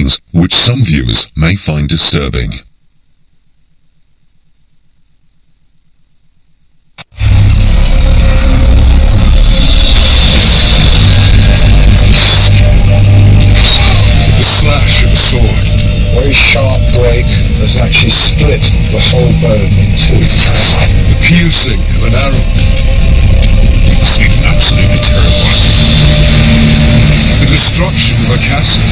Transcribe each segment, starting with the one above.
details which some viewers may find disturbing. The slash of a sword. Very sharp break that's actually split the whole bone in two. The piercing of an arrow. It must be absolutely terrifying. The destruction of a castle.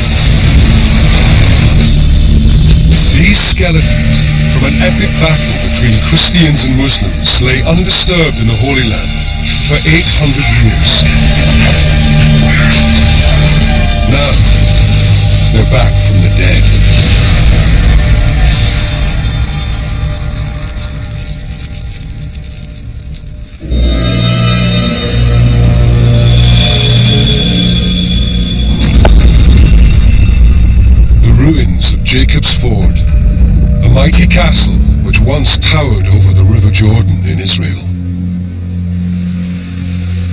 These skeletons from an epic battle between Christians and Muslims lay undisturbed in the Holy Land for 800 years. Now, they're back from the dead. Ruins of Jacob's Ford, a mighty castle which once towered over the River Jordan in Israel.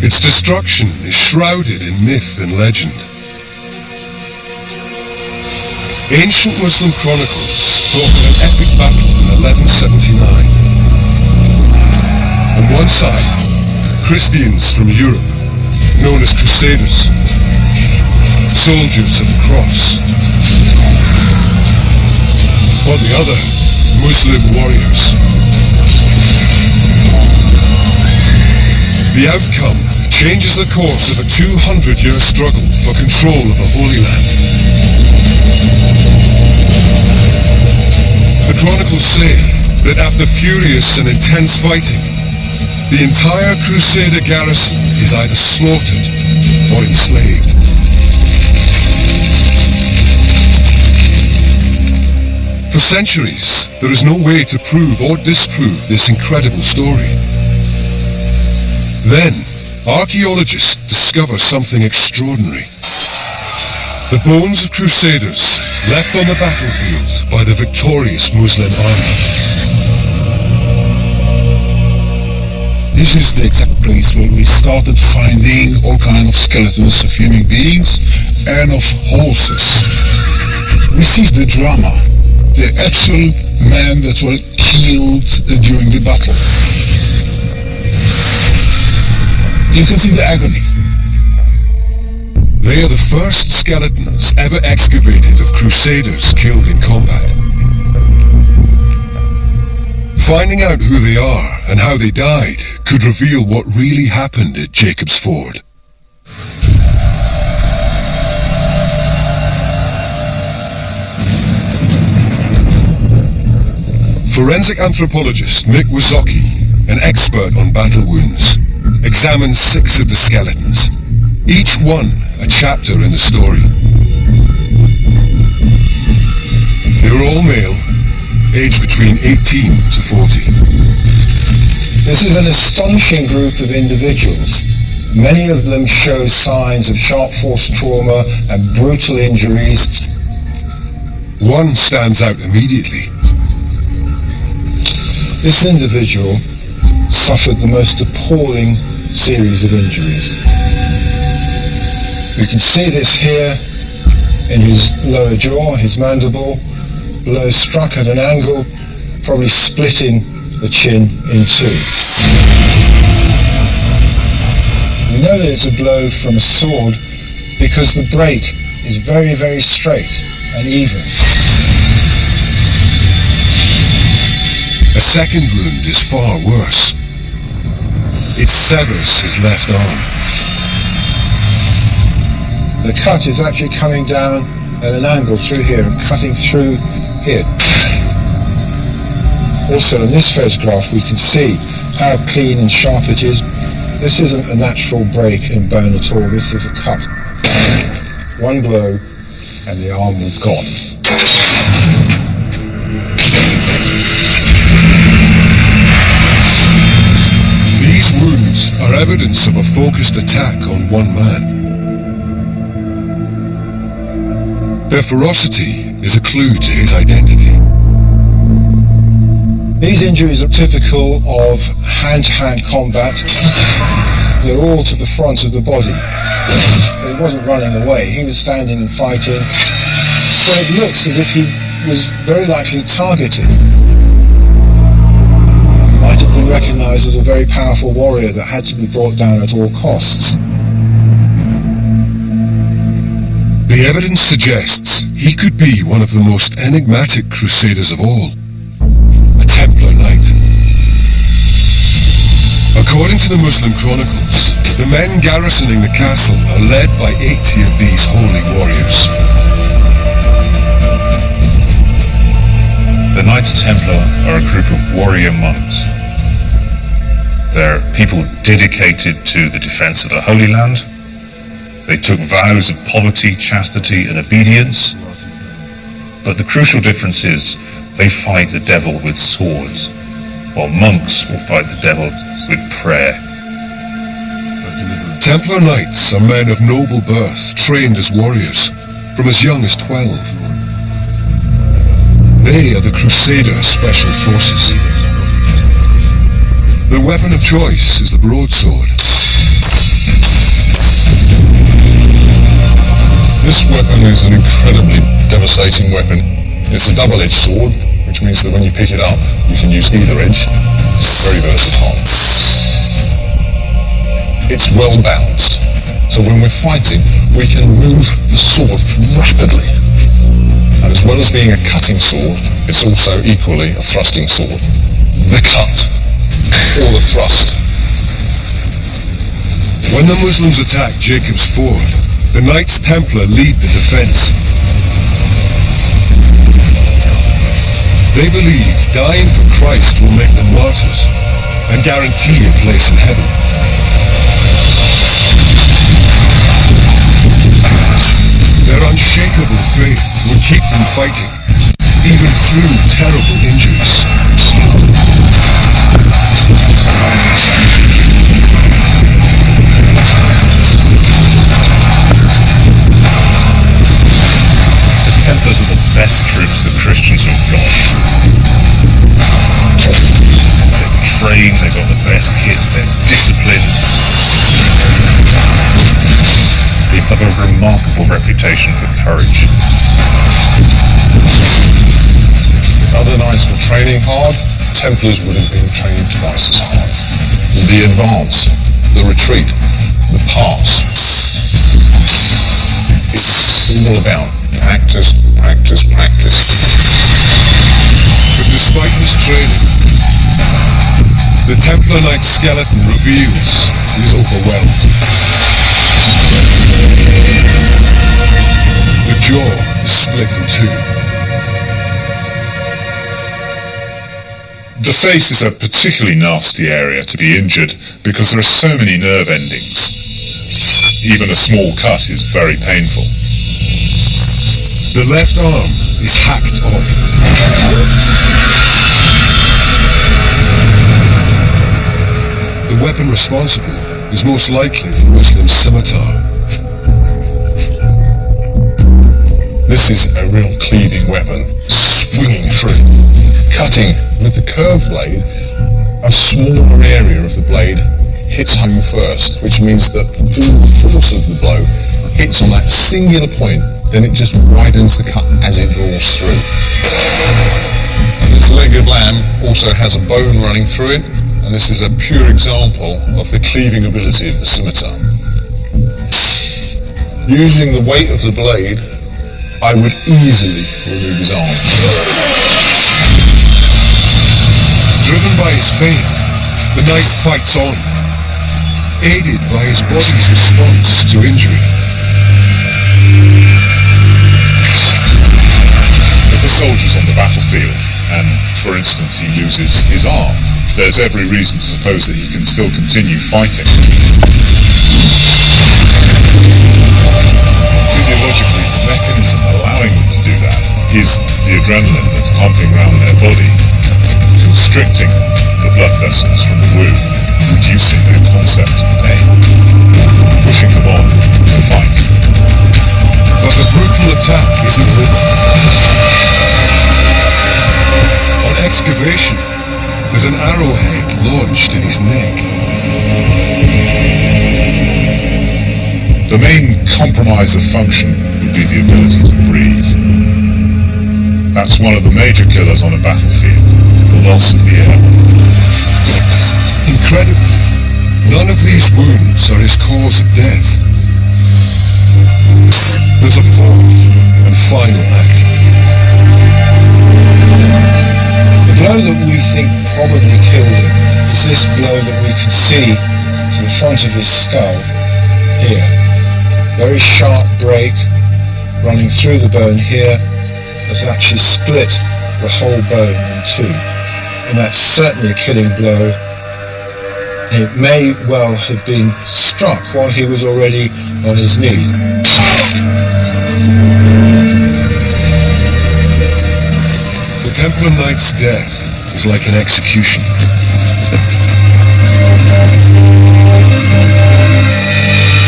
Its destruction is shrouded in myth and legend. Ancient Muslim chronicles talk of an epic battle in 1179. On one side, Christians from Europe, known as Crusaders, soldiers of the cross. On the other, Muslim warriors. The outcome changes the course of a 200-year struggle for control of the Holy Land. The chronicles say that after furious and intense fighting, the entire Crusader garrison is either slaughtered or enslaved. For centuries, there is no way to prove or disprove this incredible story. Then, archaeologists discover something extraordinary. The bones of Crusaders left on the battlefield by the victorious Muslim army. This is the exact place where we started finding all kinds of skeletons of human beings and of horses. We see the drama, the actual men that were killed during the battle. You can see the agony. They are the first skeletons ever excavated of Crusaders killed in combat. Finding out who they are and how they died could reveal what really happened at Jacob's Ford. Forensic anthropologist Mick Wazocki, an expert on battle wounds, examines 6 of the skeletons, each one a chapter in the story. They were all male, aged between 18 to 40. This is an astonishing group of individuals. Many of them show signs of sharp force trauma and brutal injuries. One stands out immediately. This individual suffered the most appalling series of injuries. We can see this here in his lower jaw, his mandible, blow struck at an angle, probably splitting the chin in two. We know that it's a blow from a sword because the break is very, very straight and even. A second wound is far worse. It severs his left arm. The cut is actually coming down at an angle through here and cutting through here. Also in this photograph we can see how clean and sharp it is. This isn't a natural break in bone at all, this is a cut. One blow and the arm was gone. These wounds are evidence of a focused attack on one man. Their ferocity is a clue to his identity. These injuries are typical of hand-to-hand combat. They're all to the front of the body. He wasn't running away, he was standing and fighting. So it looks as if he was very likely targeted. Might have been recognised as a very powerful warrior that had to be brought down at all costs. The evidence suggests he could be one of the most enigmatic crusaders of all, a Templar knight. According to the Muslim chronicles, the men garrisoning the castle are led by 80 of these holy warriors. The Knights Templar are a group of warrior monks. They're people dedicated to the defense of the Holy Land. They took vows of poverty, chastity, and obedience. But the crucial difference is they fight the devil with swords, while monks will fight the devil with prayer. Templar knights are men of noble birth, trained as warriors, from as young as 12. They are the Crusader Special Forces. Their weapon of choice is the broadsword. This weapon is an incredibly devastating weapon. It's a double-edged sword, which means that when you pick it up, you can use either edge. It's very versatile. It's well balanced, so when we're fighting, we can move the sword rapidly. And as well as being a cutting sword, it's also equally a thrusting sword. The cut, or the thrust. When the Muslims attack Jacob's Ford, the Knights Templar lead the defense. They believe dying for Christ will make them martyrs and guarantee a place in heaven. Their unshakable faith would keep them fighting, even through terrible injuries. The Templars are the best troops that Christians have got. They're trained, they've got the best kit, they're disciplined. They have a remarkable reputation for courage. If other knights were training hard, Templars would have been training twice as hard. The advance, the retreat, the pass. It's all about practice, practice, practice. But despite this training, the Templar Knight skeleton reveals he is overwhelmed. The jaw is split in two. The face is a particularly nasty area to be injured because there are so many nerve endings. Even a small cut is very painful. The left arm is hacked off. The weapon responsible is most likely the Muslim scimitar. This is a real cleaving weapon, swinging through, cutting with the curved blade. A smaller area of the blade hits home first, which means that all the force of the blow hits on that singular point, then it just widens the cut as it draws through. This leg of lamb also has a bone running through it, and this is a pure example of the cleaving ability of the scimitar. Using the weight of the blade, I would easily remove his arm. Driven by his faith, the knight fights on, aided by his body's response to injury. If a soldier's on the battlefield and, for instance, he loses his arm, there's every reason to suppose that he can still continue fighting. Physiologically, the mechanism allowing them to do that is the adrenaline that's pumping around their body, constricting the blood vessels from the wound, reducing their concept of pain, pushing them on to fight. But the brutal attack isn't over. On excavation, there's an arrowhead lodged in his neck. The main compromise of function would be the ability to breathe. That's one of the major killers on a battlefield, the loss of the airman. Incredibly, none of these wounds are his cause of death. There's a fourth and final act. The blow that we think probably killed him is this blow that we can see to the front of his skull here. Very sharp break running through the bone here has actually split the whole bone in two. And that's certainly a killing blow. It may well have been struck while he was already on his knees. The Templar Knight's death is like an execution.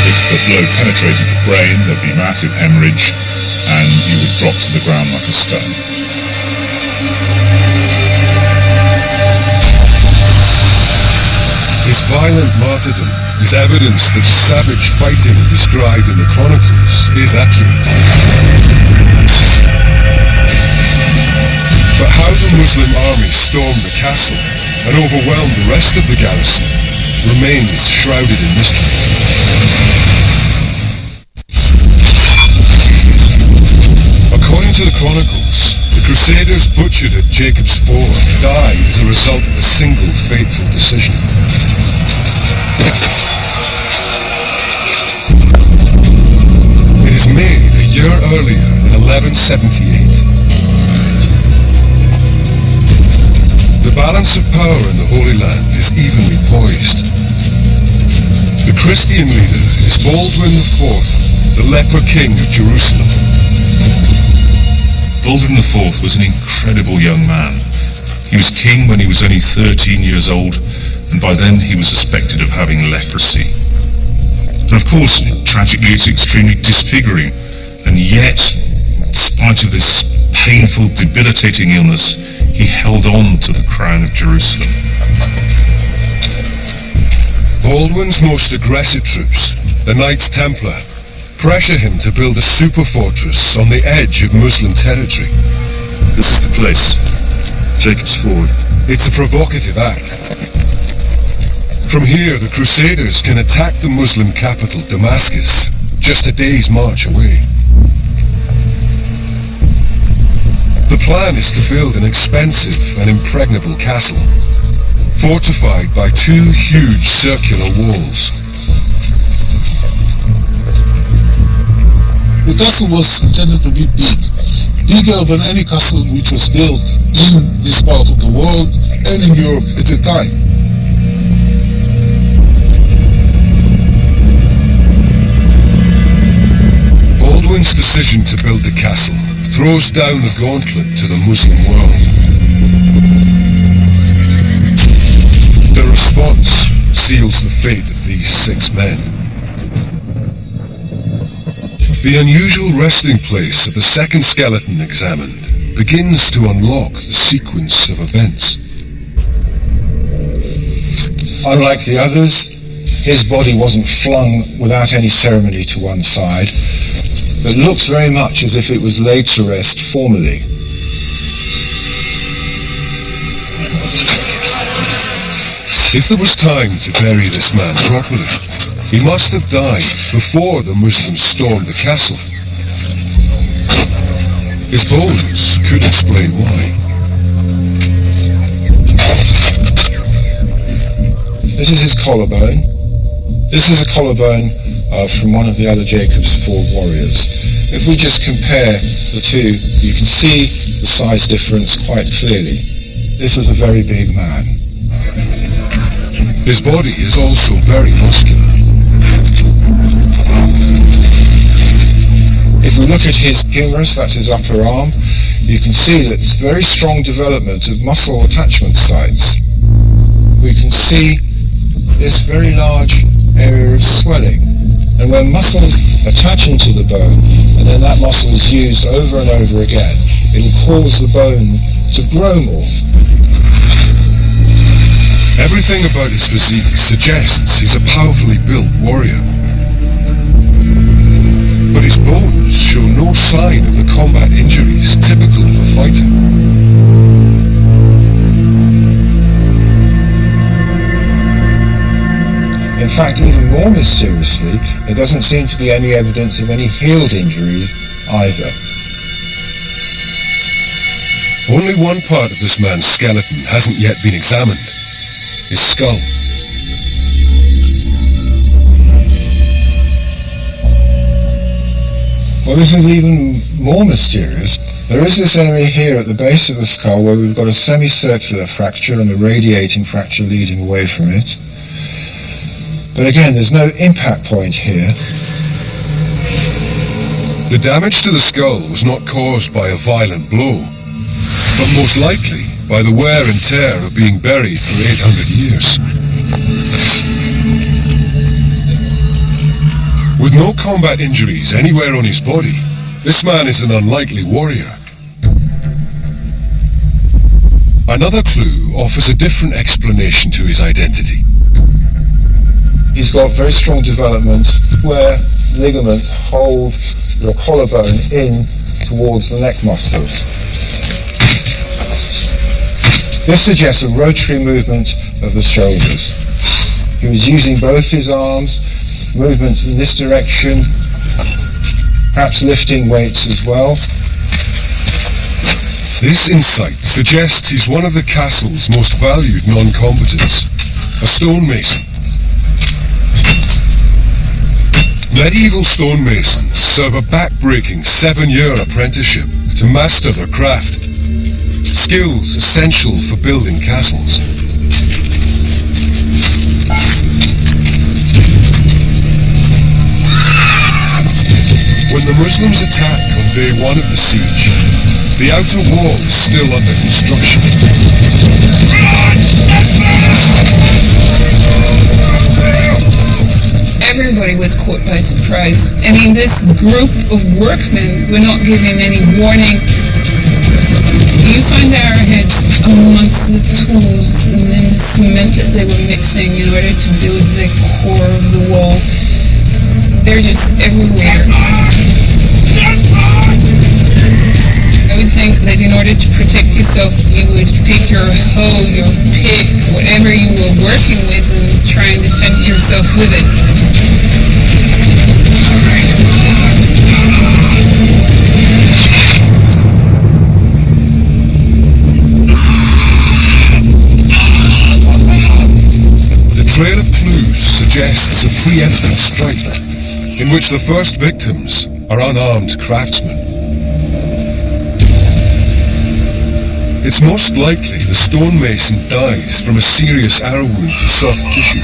If the blow penetrated the brain, there'd be massive hemorrhage, and you would drop to the ground like a stone. His violent martyrdom is evidence that the savage fighting described in the chronicles is accurate. But how the Muslim army stormed the castle and overwhelmed the rest of the garrison remains shrouded in mystery. According to the chronicles, the Crusaders butchered at Jacob's Ford died as a result of a single fateful decision. It is made a year earlier in 1178. The balance of power in the Holy Land is evenly poised. The Christian leader is Baldwin IV, the leper king of Jerusalem. Baldwin IV was an incredible young man. He was king when he was only 13 years old, and by then he was suspected of having leprosy. And of course, tragically, it's extremely disfiguring, and yet, in spite of this painful, debilitating illness, he held on to the crown of Jerusalem. Baldwin's most aggressive troops, the Knights Templar, pressure him to build a super fortress on the edge of Muslim territory. This is the place, Jacob's Ford. It's a provocative act. From here, the Crusaders can attack the Muslim capital, Damascus, just a day's march away. The plan is to build an expensive and impregnable castle, fortified by two huge circular walls. The castle was intended to be big, bigger than any castle which was built in this part of the world and in Europe at the time. Baldwin's decision to build the castle throws down the gauntlet to the Muslim world. The response seals the fate of these 6 men. The unusual resting place of the second skeleton examined begins to unlock the sequence of events. Unlike the others, his body wasn't flung without any ceremony to one side, but looks very much as if it was laid to rest formally. If there was time to bury this man properly, he must have died before the Muslims stormed the castle. His bones could explain why. This is his collarbone. This is a collarbone from one of the other Jacob's Ford warriors. If we just compare the two, you can see the size difference quite clearly. This is a very big man. His body is also very muscular. If we look at his humerus, that's his upper arm, you can see that it's very strong development of muscle attachment sites. We can see this very large area of swelling. And when muscles attach into the bone, and then that muscle is used over and over again, it will cause the bone to grow more. Everything about his physique suggests he's a powerfully built warrior. But his bones show no sign of the combat injuries typical of a fighter. In fact, even more mysteriously, there doesn't seem to be any evidence of any healed injuries either. Only one part of this man's skeleton hasn't yet been examined: his skull. Well, this is even more mysterious. There is this area here at the base of the skull where we've got a semicircular fracture and a radiating fracture leading away from it. But again, there's no impact point here. The damage to the skull was not caused by a violent blow, but most likely by the wear and tear of being buried for 800 years. With no combat injuries anywhere on his body, this man is an unlikely warrior. Another clue offers a different explanation to his identity. He's got very strong development where ligaments hold your collarbone in towards the neck muscles. This suggests a rotary movement of the shoulders. He was using both his arms, movements in this direction, perhaps lifting weights as well. This insight suggests he's one of the castle's most valued non-combatants, a stonemason. Medieval stonemasons serve a back-breaking 7-year apprenticeship to master their craft, skills essential for building castles. When the Muslims attack on day 1 of the siege, the outer wall is still under construction. Everybody was caught by surprise. I mean, this group of workmen were not given any warning. You find arrowheads amongst the tools and then the cement that they were mixing in order to build the core of the wall. They're just everywhere. I would think that in order to protect yourself, you would take your hoe, your pick, whatever you were working with, and try and defend yourself with it. The trail of clues suggests a preemptive strike, in which the first victims are unarmed craftsmen. It's most likely the stonemason dies from a serious arrow wound to soft tissue.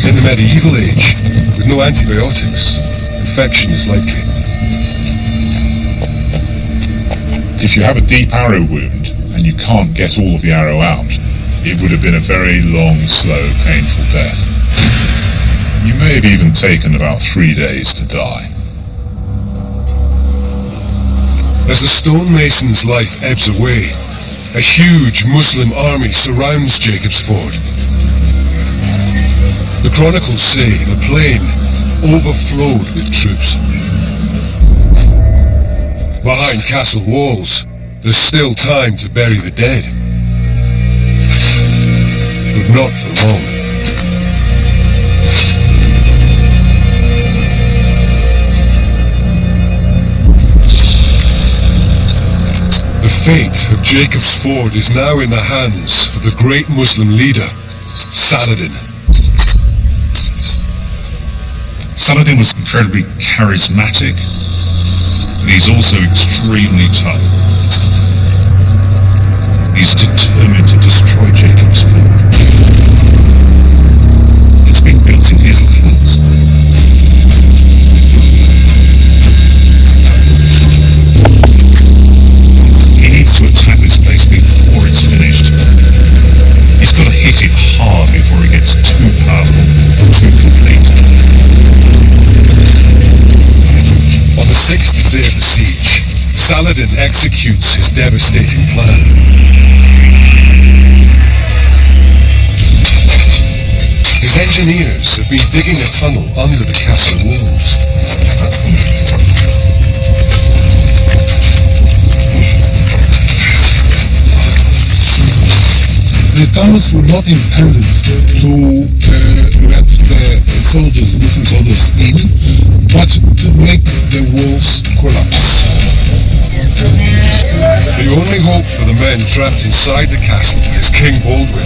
In the medieval age, with no antibiotics, infection is likely. If you have a deep arrow wound and you can't get all of the arrow out, it would have been a very long, slow, painful death. You may have even taken about 3 days to die. As the stonemason's life ebbs away, a huge Muslim army surrounds Jacob's Ford. The chronicles say the plain overflowed with troops. Behind castle walls, there's still time to bury the dead. But not for long. The fate of Jacob's Ford is now in the hands of the great Muslim leader, Saladin. Saladin was incredibly charismatic, but he's also extremely tough. He's determined to destroy Jacob's Ford. It's been built in his hands. He needs to attack this place before it's finished. He's got to hit it hard before it gets too powerful, too complete. On the 6th day of the siege, Saladin executes his devastating plan. His engineers have been digging a tunnel under the castle walls. The tunnels were not intended to let the soldiers, Muslim soldiers, in, but to make the walls collapse. The only hope for the men trapped inside the castle is King Baldwin,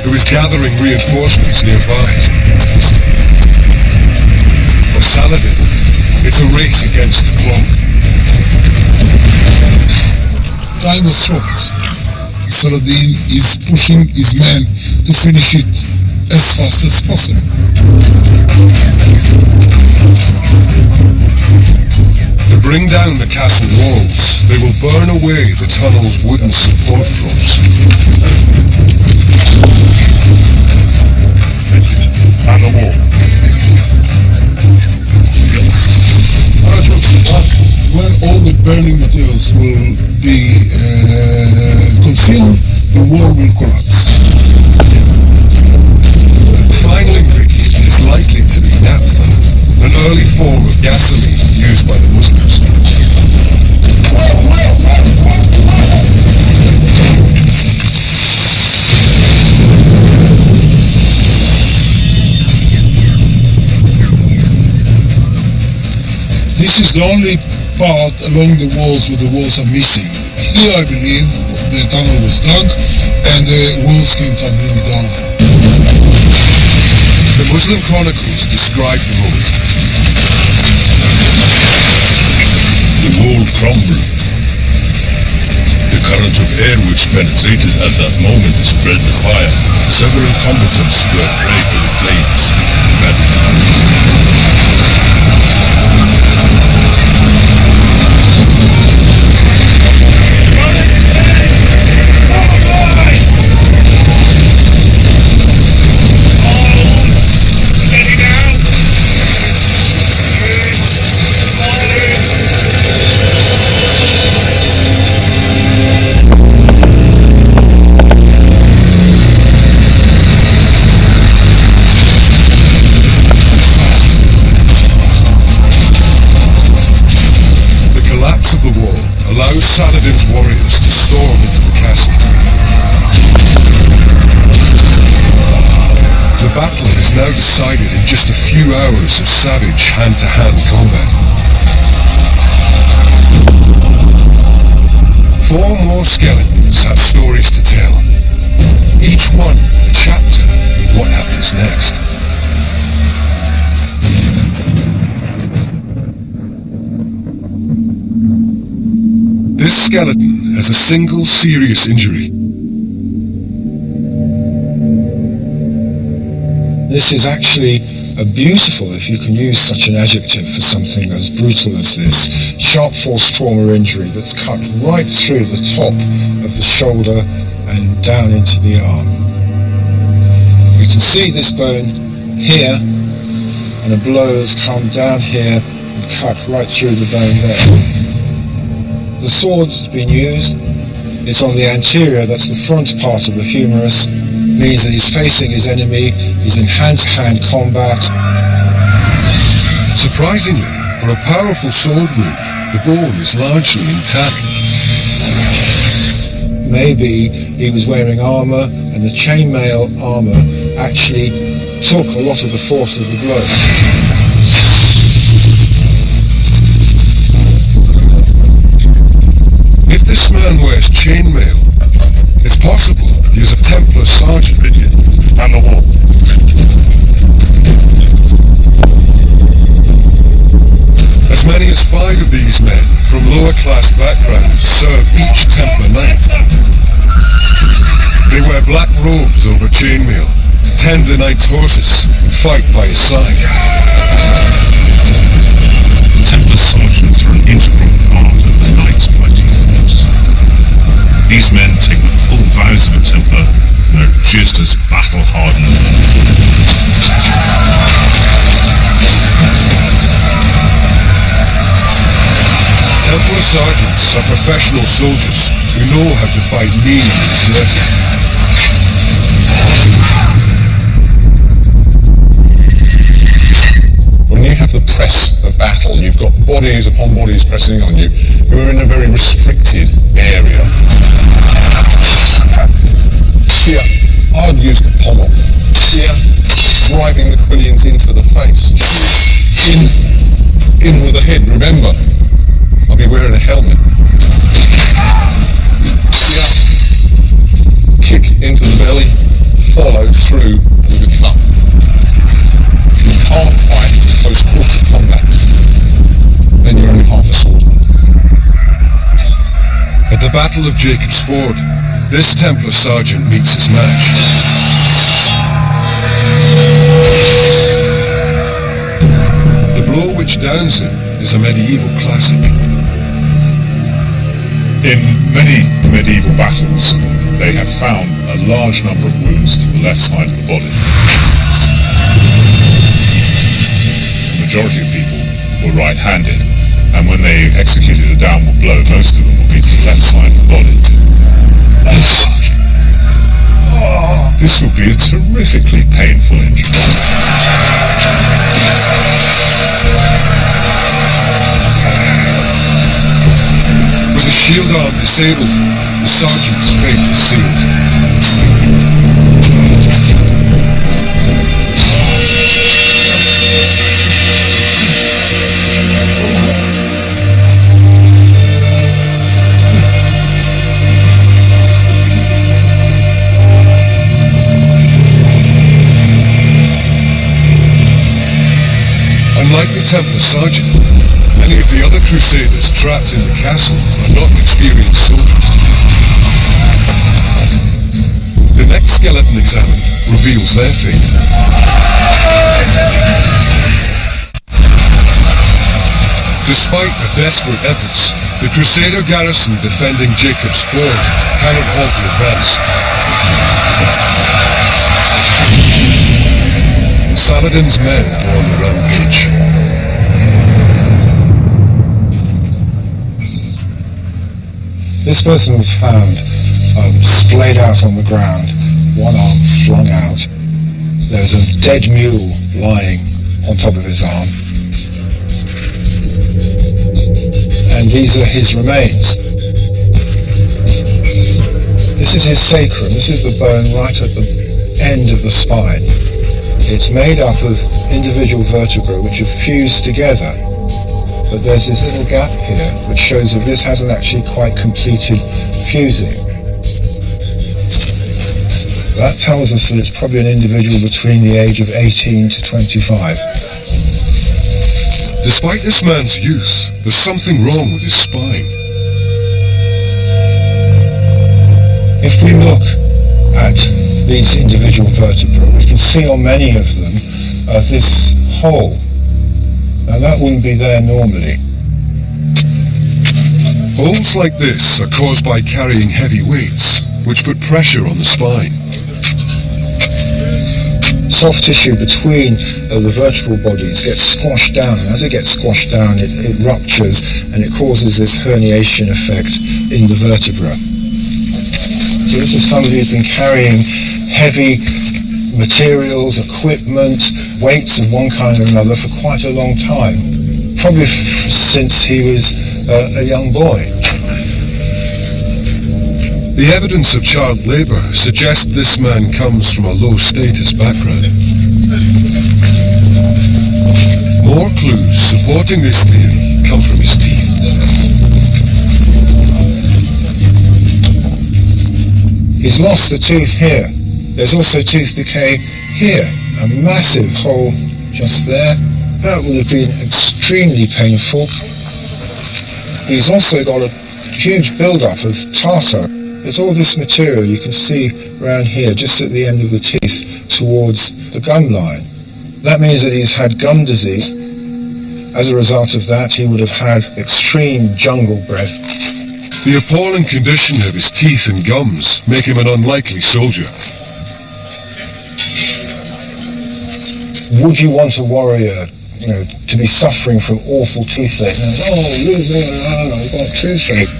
who is gathering reinforcements nearby. For Saladin, it's a race against the clock. Time is short. Saladin is pushing his men to finish it as fast as possible. To bring down the castle walls, they will burn away the tunnel's wooden support props. And the wall. When all the burning materials will be consumed, the wall will collapse. The final ingredient is likely to be naphtha, an early form of gasoline used by the Muslims. This is the only part along the walls where the walls are missing. Here, I believe, the tunnel was dug and the walls came tumbling down. The Muslim chronicles describe the road. The wall crumbled. The current of air which penetrated at that moment spread the fire. Several combatants were prey to the flames. Allows Saladin's warriors to storm into the castle. The battle is now decided in just a few hours of savage hand-to-hand combat. 4 more skeletons have stories to tell, each one a chapter in what happens next. This skeleton has a single serious injury. This is actually a beautiful, if you can use such an adjective for something as brutal as this, sharp force trauma injury that's cut right through the top of the shoulder and down into the arm. You can see this bone here, and a blow has come down here and cut right through the bone there. The sword that's been used is on the anterior, that's the front part of the humerus, means that he's facing his enemy, he's in hand-to-hand combat. Surprisingly, for a powerful sword wound, the bone is largely intact. Maybe he was wearing armour, and the chainmail armour actually took a lot of the force of the blow. If this man wears chainmail, it's possible he is a Templar sergeant. And the wall. As many as 5 of these men from lower class backgrounds serve each Templar knight. They wear black robes over chainmail, tend the knight's horses, and fight by his side. Templar sergeants are an integral part of the knight's fighting force. These men take the full vows of a Templar and are just as battle-hardened. Templar sergeants are professional soldiers who know how to fight mean and deserted. When you have the press of battle, you've got bodies upon bodies pressing on you. You're in a very restricted area. Here, I'd use the pommel. Yeah. Driving the Quillians into the face. In with the head, remember. I'll be wearing a helmet. Yeah. Kick into the belly, follow through with a cut. You can't fight close quarter combat. Then you're only half a swordsman. At the Battle of Jacob's Ford, this Templar sergeant meets his match. The blow which downs him is a medieval classic. In many medieval battles, they have found a large number of wounds to the left side of the body. The majority of people were right-handed, and when they executed a downward blow, most of them would be to the left side of the body. This would be a terrifically painful injury. With the shield arm disabled, the sergeant's fate is sealed. Unlike the Templar sergeant, many of the other Crusaders trapped in the castle are not experienced soldiers. The next skeleton examined reveals their fate. Despite their desperate efforts, the Crusader garrison defending Jacob's Ford cannot halt the advance. Saladin's men go on the rampage. This person was found splayed out on the ground, one arm flung out. There's a dead mule lying on top of his arm. And these are his remains. This is his sacrum. This is the bone right at the end of the spine. It's made up of individual vertebrae which have fused together. But there's this little gap here which shows that this hasn't actually quite completed fusing. That tells us that it's probably an individual between the age of 18 to 25. Despite this man's youth, there's something wrong with his spine. If we look at these individual vertebrae, we can see on many of them this hole. Now that wouldn't be there normally. Holes like this are caused by carrying heavy weights, which put pressure on the spine. Soft tissue between the vertebral bodies gets squashed down, and as it gets squashed down it ruptures and it causes this herniation effect in the vertebra. So this is somebody who's been carrying heavy materials, equipment, weights of one kind or another for quite a long time, probably since he was a young boy. The evidence of child labour suggests this man comes from a low-status background. More clues supporting this theory come from his teeth. He's lost the tooth here. There's also tooth decay here. A massive hole just there. That would have been extremely painful. He's also got a huge build-up of tartar. There's all this material you can see around here, just at the end of the teeth, towards the gum line. That means that he's had gum disease. As a result of that, he would have had extreme jungle breath. The appalling condition of his teeth and gums make him an unlikely soldier. Would you want a warrior, to be suffering from awful toothache? Leave me alone, I've got toothache.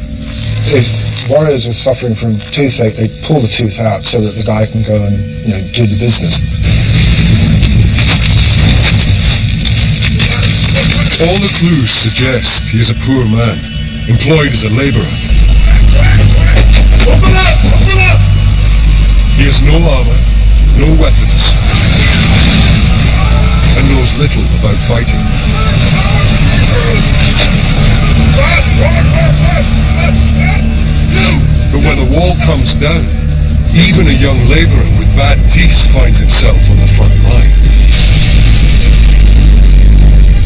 If warriors were suffering from toothache, they'd pull the tooth out so that the guy can go and, do the business. All the clues suggest he is a poor man, employed as a labourer. He has no armor, no weapons, and knows little about fighting. But when the wall comes down, even a young labourer with bad teeth finds himself on the front line.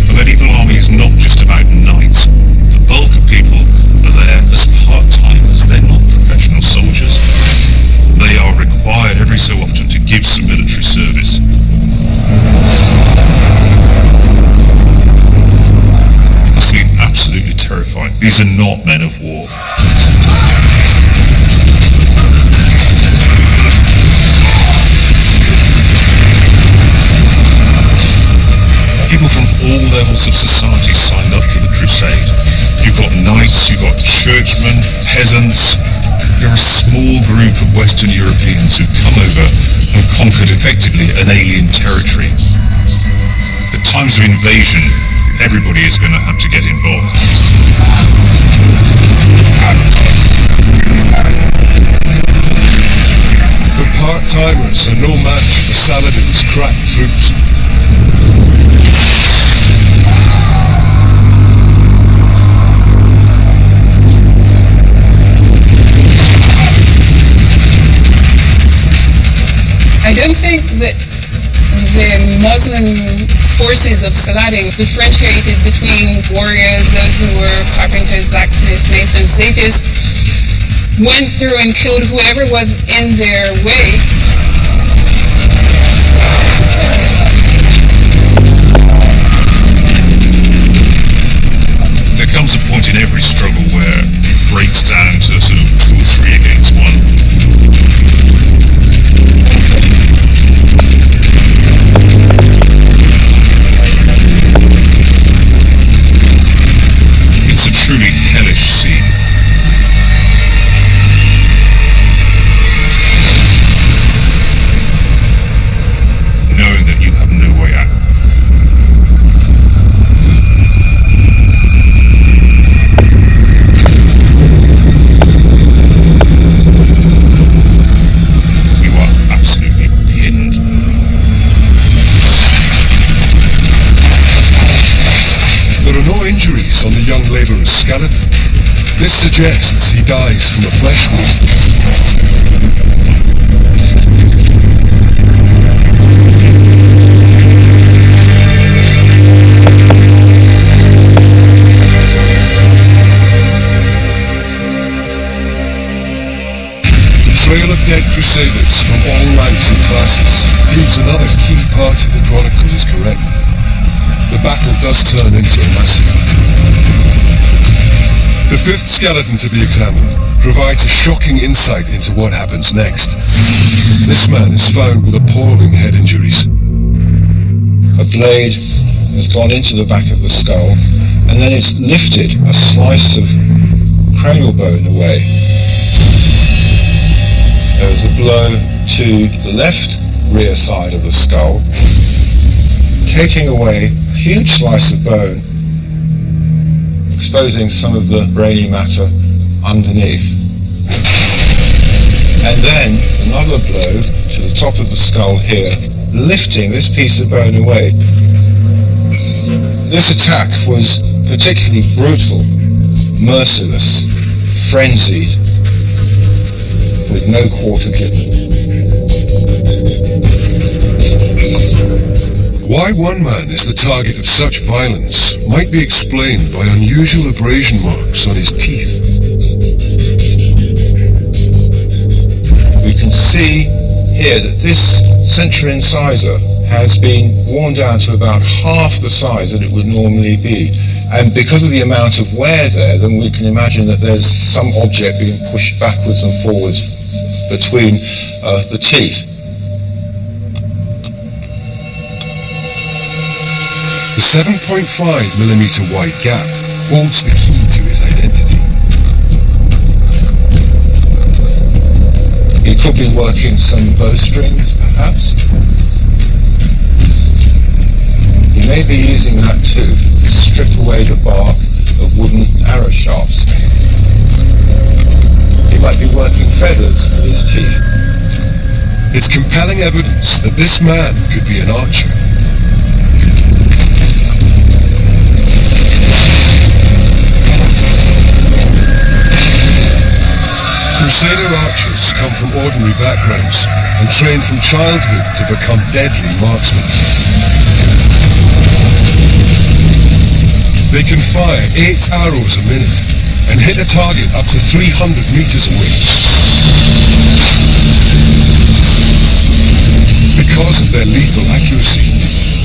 A medieval army is not just about knights. The bulk of people are there as part-timers. They're not professional soldiers. They are required every so often to give some military service. It must be absolutely terrifying. These are not men of war. People from all levels of society signed up for the Crusade. You've got knights, you've got churchmen, peasants. You're a small group of Western Europeans who've come over and conquered effectively an alien territory. At times of invasion, everybody is going to have to get involved. But part-timers are no match for Saladin's crack troops. I don't think that the Muslim forces of Saladin differentiated between warriors, those who were carpenters, blacksmiths, masons. They just went through and killed whoever was in their way. There comes a point in every struggle where it breaks down to sort of 2 or 3 against 1. It's a truly hellish scene. Knowing that you have no way out. You are absolutely pinned. There are no injuries on the young labourer's skeleton. This suggests he dies from a flesh wound. The trail of dead crusaders from all ranks and classes proves another key part of the chronicle is correct. The battle does turn into a massacre. The fifth skeleton to be examined provides a shocking insight into what happens next. This man is found with appalling head injuries. A blade has gone into the back of the skull, and then it's lifted a slice of cranial bone away. There was a blow to the left rear side of the skull, taking away a huge slice of bone, exposing some of the brainy matter underneath. And then another blow to the top of the skull here, lifting this piece of bone away. This attack was particularly brutal, merciless, frenzied, with no quarter given. Why one man is the target of such violence might be explained by unusual abrasion marks on his teeth. We can see here that this central incisor has been worn down to about half the size that it would normally be. And because of the amount of wear there, then we can imagine that there's some object being pushed backwards and forwards between the teeth. The 7.5mm wide gap holds the key to his identity. He could be working some bowstrings, perhaps. He may be using that tooth to strip away the bark of wooden arrow shafts. He might be working feathers with his teeth. It's compelling evidence that this man could be an archer. Crusader archers come from ordinary backgrounds and train from childhood to become deadly marksmen. They can fire 8 arrows a minute and hit a target up to 300 meters away. Because of their lethal accuracy,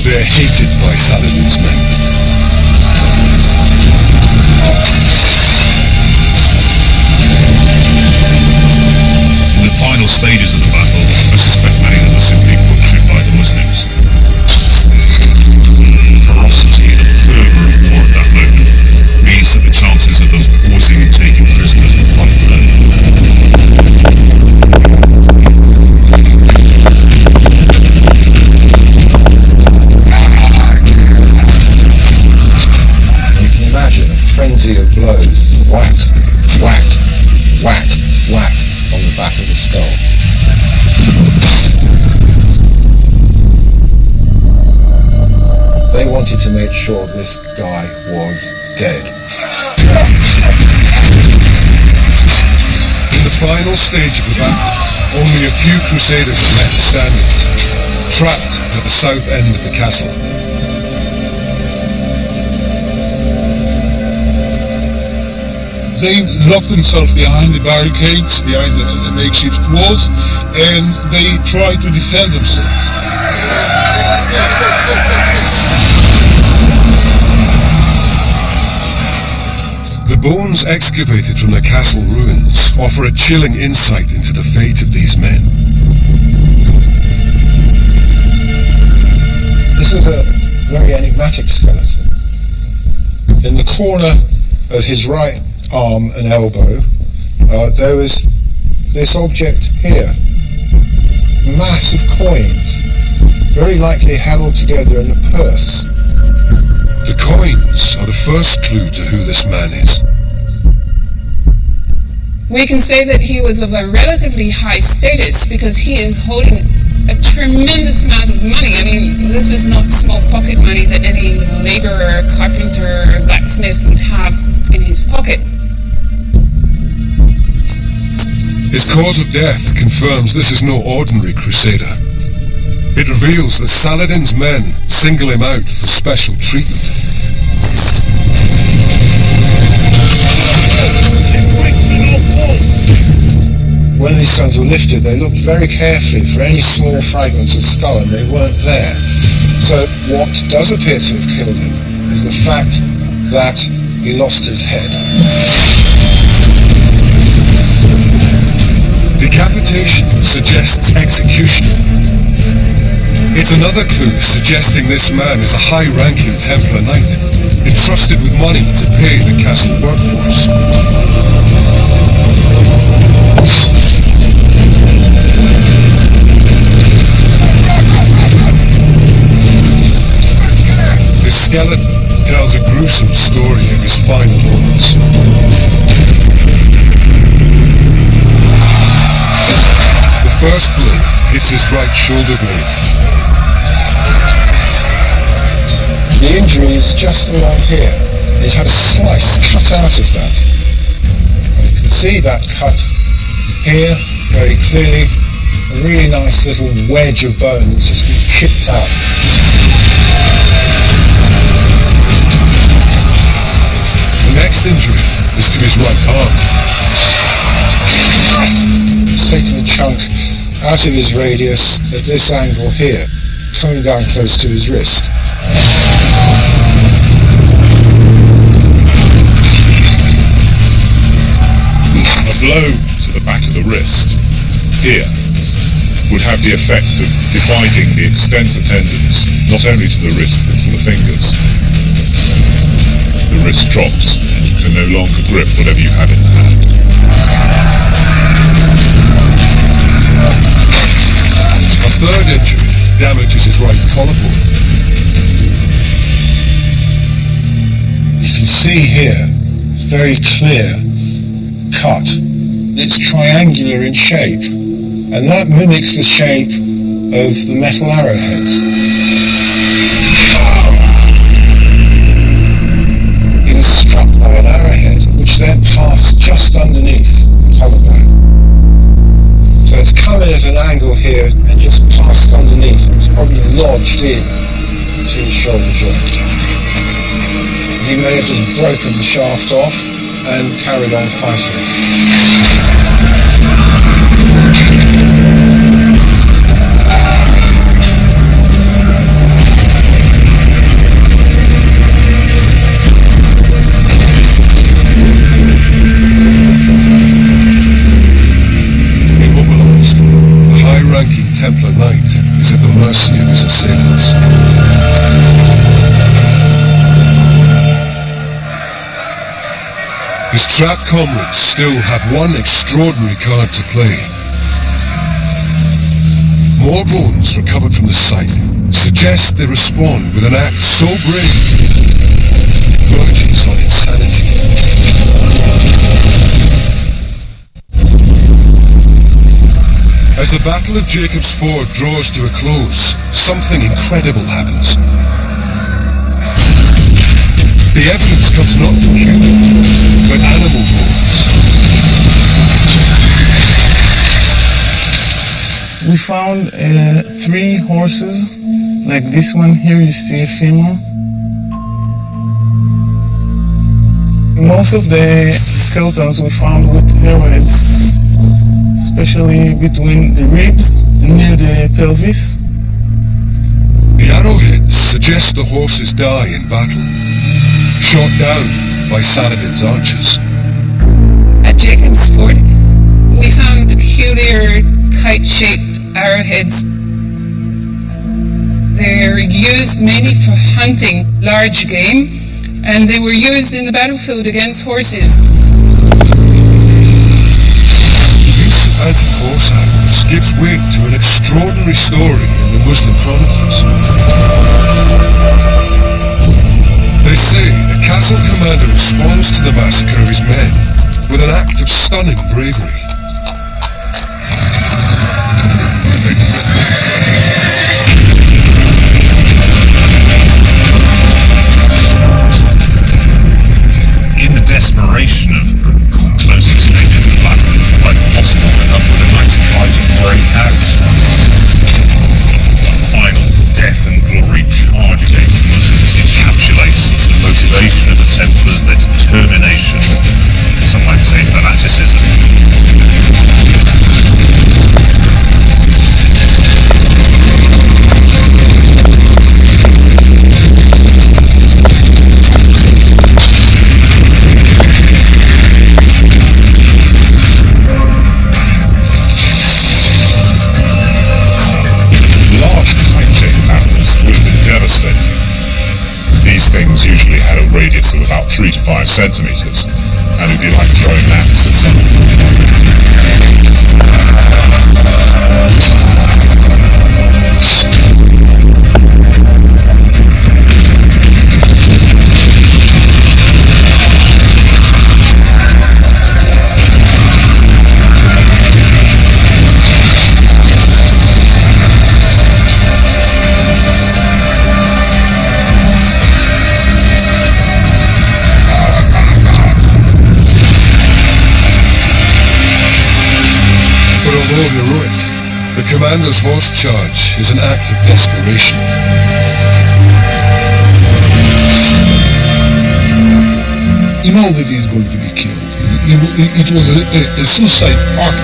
they're hated by Saladin's men. In the final stages of the battle, I suspect many of them were simply butchered by the Muslims. The ferocity, the fervour of war at that moment means that the chances of them pausing and taking prisoners were quite low. You can imagine a frenzy of blows, whack, whack, whack, whack, on the back of the skull. They wanted to make sure this guy was dead. In the final stage of the battle, only a few Crusaders are left standing, trapped at the south end of the castle. They locked themselves behind the barricades, behind the makeshift walls, and they tried to defend themselves. The bones excavated from the castle ruins offer a chilling insight into the fate of these men. This is a very enigmatic skeleton. In the corner of his right arm and elbow, there was this object here. Mass of coins, very likely held together in a purse. The coins are the first clue to who this man is. We can say that he was of a relatively high status because he is holding a tremendous amount of money. I mean, this is not small pocket money that any laborer, carpenter, or blacksmith would have in his pocket. His cause of death confirms this is no ordinary crusader. It reveals that Saladin's men single him out for special treatment. When these stones were lifted, they looked very carefully for any small fragments of skull, and they weren't there. So what does appear to have killed him is the fact that he lost his head. Decapitation suggests execution. It's another clue suggesting this man is a high-ranking Templar knight, entrusted with money to pay the castle workforce. His skeleton tells a gruesome story of his final moments. The first blow hits his right shoulder blade. The injury is just along here. He's had a slice cut out of that. And you can see that cut here very clearly. A really nice little wedge of bone that's just been chipped out. The next injury is to his right arm. It's taken a chunk out of his radius at this angle here, coming down close to his wrist. A blow to the back of the wrist, here, would have the effect of dividing the extensor tendons, not only to the wrist but to the fingers. The wrist drops, and you can no longer grip whatever you have in the hand. A third injury damages his right collarbone. You can see here, very clear cut. It's triangular in shape. and that mimics the shape of the metal arrowheads. He was struck by an arrowhead, which then passed just underneath the collarbone. So it's come in at an angle here and just passed underneath. It's probably lodged in to his shoulder joint. He may have just broken the shaft off and carried on fighting. Immobilized, the high-ranking Templar Knight is at the mercy of his assailants. His trapped comrades still have one extraordinary card to play. More bones recovered from the site suggest they respond with an act so brave it verges on insanity. As the Battle of Jacob's Ford draws to a close, something incredible happens. The evidence comes not from human, but animal bones. We found 3 horses, like this one here, you see a female. Most of the skeletons we found with arrowheads, especially between the ribs and near the pelvis. The arrowheads suggest the horses die in battle, shot down by Saladin's archers. At Jacob's Ford, we found peculiar kite-shaped arrowheads. They're used mainly for hunting large game, and they were used in the battlefield against horses. The use of anti-horse arrows gives weight to an extraordinary story in the Muslim chronicles. They say the castle commander responds to the massacre of his men with an act of stunning bravery. In the desperation of closing stages of the battle, it's quite possible that a number of the knights tried to break out. The final death and glory charge against the Muslims encapsulates the motivation of the Templars, their determination, some might say fanaticism. Large kite-shaped arrows would have been devastating. These things usually had a radius of about 3 to 5 centimeters, and it'd be like throwing gnats at Although heroic, the commander's horse charge is an act of desperation. You know that he's going to be killed. It was a suicide act.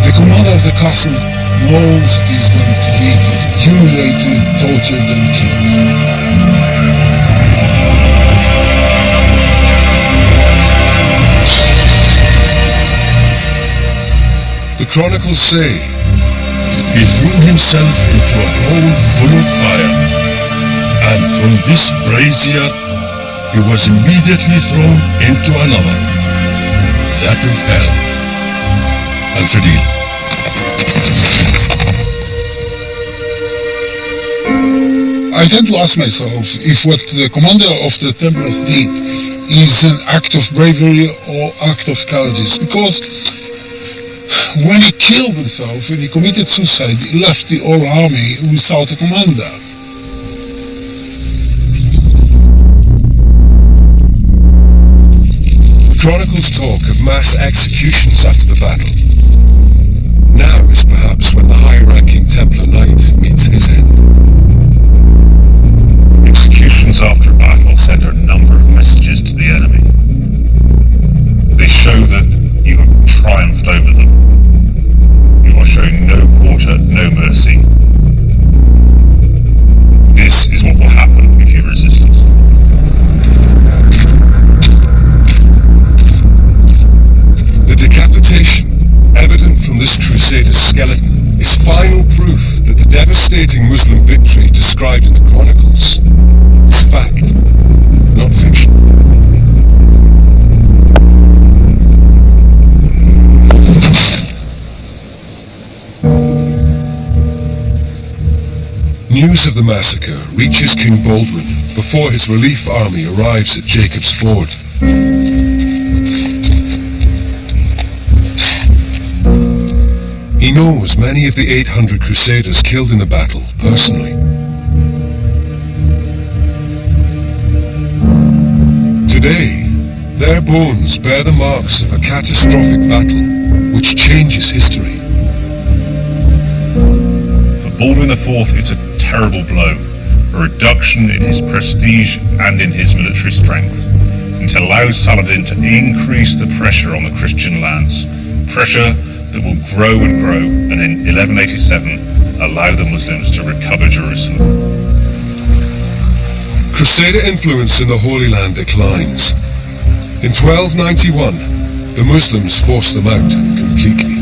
The commander of the castle knows that he's going to be humiliated, tortured, and killed. The chronicles say, he threw himself into a hole full of fire, and from this brazier he was immediately thrown into another, that of hell. Alfredine. I tend to ask myself if what the commander of the Templars did is an act of bravery or act of cowardice, because when he killed himself and he committed suicide, he left the whole army without a commander. Chronicles talk of mass executions after the battle. Now is perhaps when the high-ranking Templar Knight meets his end. Executions after a battle send a number of messages to the enemy. They show that you have triumphed over them. You are showing no quarter, no mercy. This is what will happen if you resist us. The decapitation, evident from this Crusader's skeleton, is final proof that the devastating Muslim victory described in the Chronicles is fact, not fiction. News of the massacre reaches King Baldwin before his relief army arrives at Jacob's Ford. He knows many of the 800 Crusaders killed in the battle personally. Today, their bones bear the marks of a catastrophic battle which changes history. For Baldwin IV, it's a terrible blow, a reduction in his prestige and in his military strength. It allows Saladin to increase the pressure on the Christian lands, pressure that will grow and grow, and in 1187 allow the Muslims to recover Jerusalem. Crusader influence in the Holy Land declines. In 1291, the Muslims force them out completely.